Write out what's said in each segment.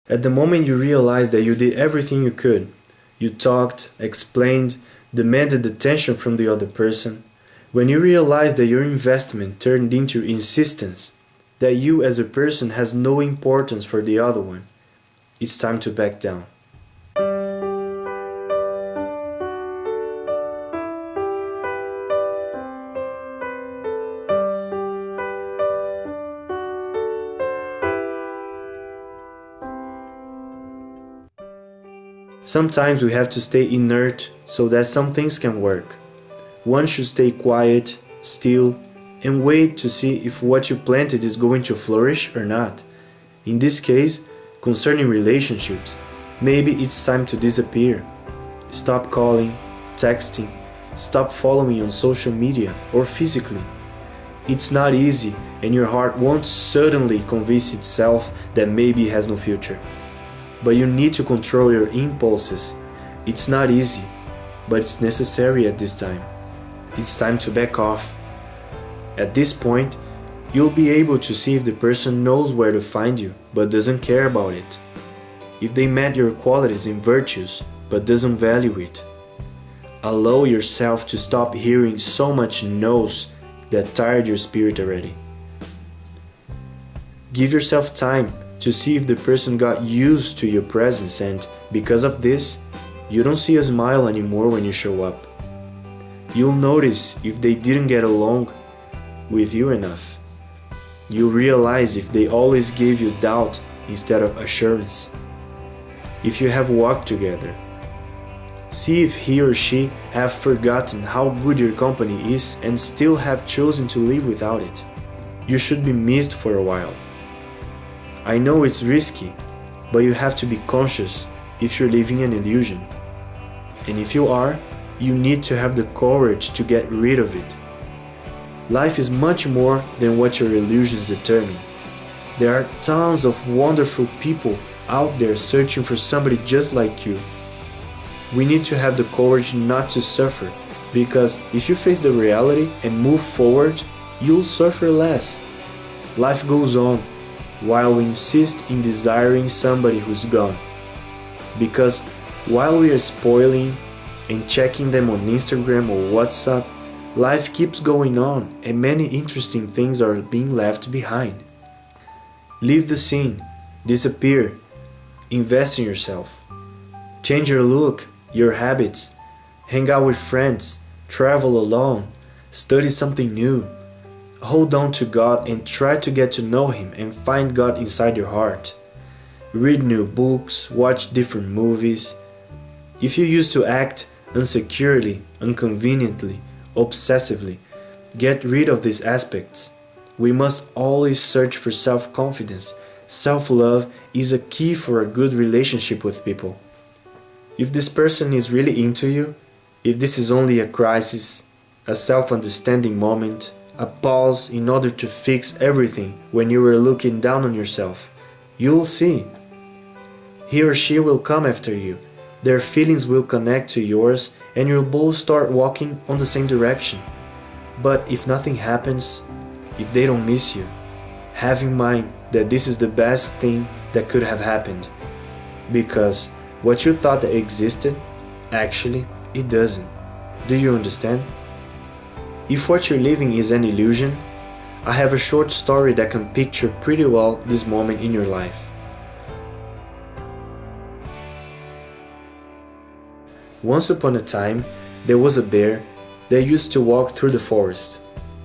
At the moment you realize that you did everything you could, you talked, explained, demanded attention from the other person, when you realize that your investment turned into insistence, that you as a person has no importance for the other one, it's time to back down. Sometimes we have to stay inert so that some things can work. One should stay quiet, still, and wait to see if what you planted is going to flourish or not. In this case, concerning relationships, maybe it's time to disappear. Stop calling, texting, stop following on social media or physically. It's not easy, and your heart won't suddenly convince itself that maybe it has no future. But you need to control your impulses. It's not easy, but it's necessary at this time. It's time to back off. At this point, you'll be able to see if the person knows where to find you, but doesn't care about it. If they met your qualities and virtues, but doesn't value it. Allow yourself to stop hearing so much no's that tired your spirit already. Give yourself time to see if the person got used to your presence, and because of this, you don't see a smile anymore when you show up. You'll notice if they didn't get along with you enough. You'll realize if they always gave you doubt instead of assurance. If you have walked together, see if he or she have forgotten how good your company is and still have chosen to live without it. You should be missed for a while. I know it's risky, but you have to be conscious if you're living an illusion. And if you are, you need to have the courage to get rid of it. Life is much more than what your illusions determine. There are tons of wonderful people out there searching for somebody just like you. We need to have the courage not to suffer, because if you face the reality and move forward, you'll suffer less. Life goes on, while we insist in desiring somebody who's gone. Because while we are spoiling and checking them on Instagram or WhatsApp, life keeps going on and many interesting things are being left behind. Leave the scene, disappear, invest in yourself. Change your look, your habits, hang out with friends, travel alone, study something new. Hold on to God and try to get to know Him and find God inside your heart. Read new books, watch different movies. If you used to act insecurely, inconveniently, obsessively, get rid of these aspects. We must always search for self-confidence. Self-love is a key for a good relationship with people. If this person is really into you, if this is only a crisis, a self-understanding moment, a pause in order to fix everything when you were looking down on yourself, you'll see. He or she will come after you, their feelings will connect to yours, and you'll both start walking on the same direction. But if nothing happens, if they don't miss you, have in mind that this is the best thing that could have happened. Because what you thought that existed, actually, it doesn't. Do you understand? If what you're living is an illusion, I have a short story that can picture pretty well this moment in your life. Once upon a time, there was a bear that used to walk through the forest.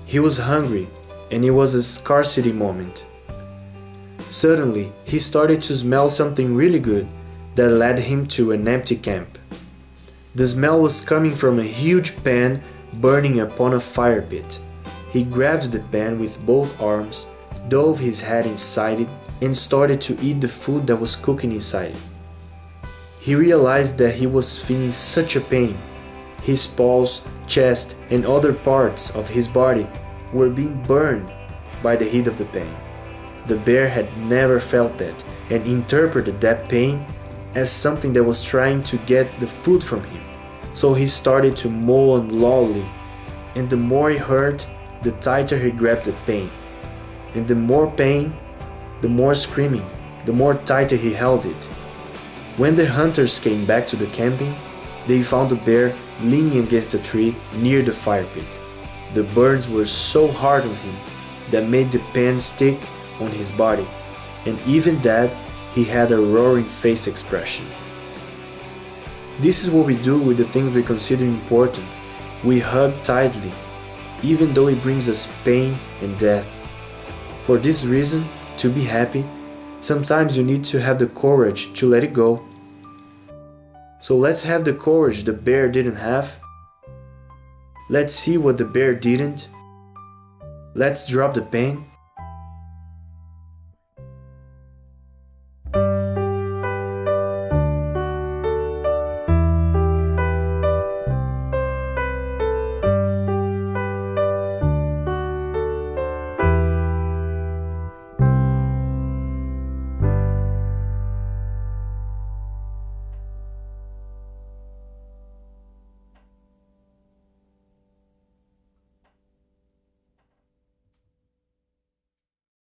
He was hungry, and it was a scarcity moment. Suddenly, he started to smell something really good that led him to an empty camp. The smell was coming from a huge pan burning upon a fire pit. He grabbed the pan with both arms, dove his head inside it, and started to eat the food that was cooking inside it. He realized that he was feeling such a pain. His paws, chest, and other parts of his body were being burned by the heat of the pan. The bear had never felt that and interpreted that pain as something that was trying to get the food from him. So he started to moan loudly, and the more he hurt, the tighter he grabbed the pain. And the more pain, the more screaming. the more tighter he held it. When the hunters came back to the camping, they found the bear leaning against a tree near the fire pit. The burns were so hard on him that made the pen stick on his body, and even that, he had a roaring face expression. This is what we do with the things we consider important. We hug tightly, even though it brings us pain and death. For this reason, to be happy, sometimes you need to have the courage to let it go. So let's have the courage the bear didn't have. Let's see what the bear didn't. Let's drop the pain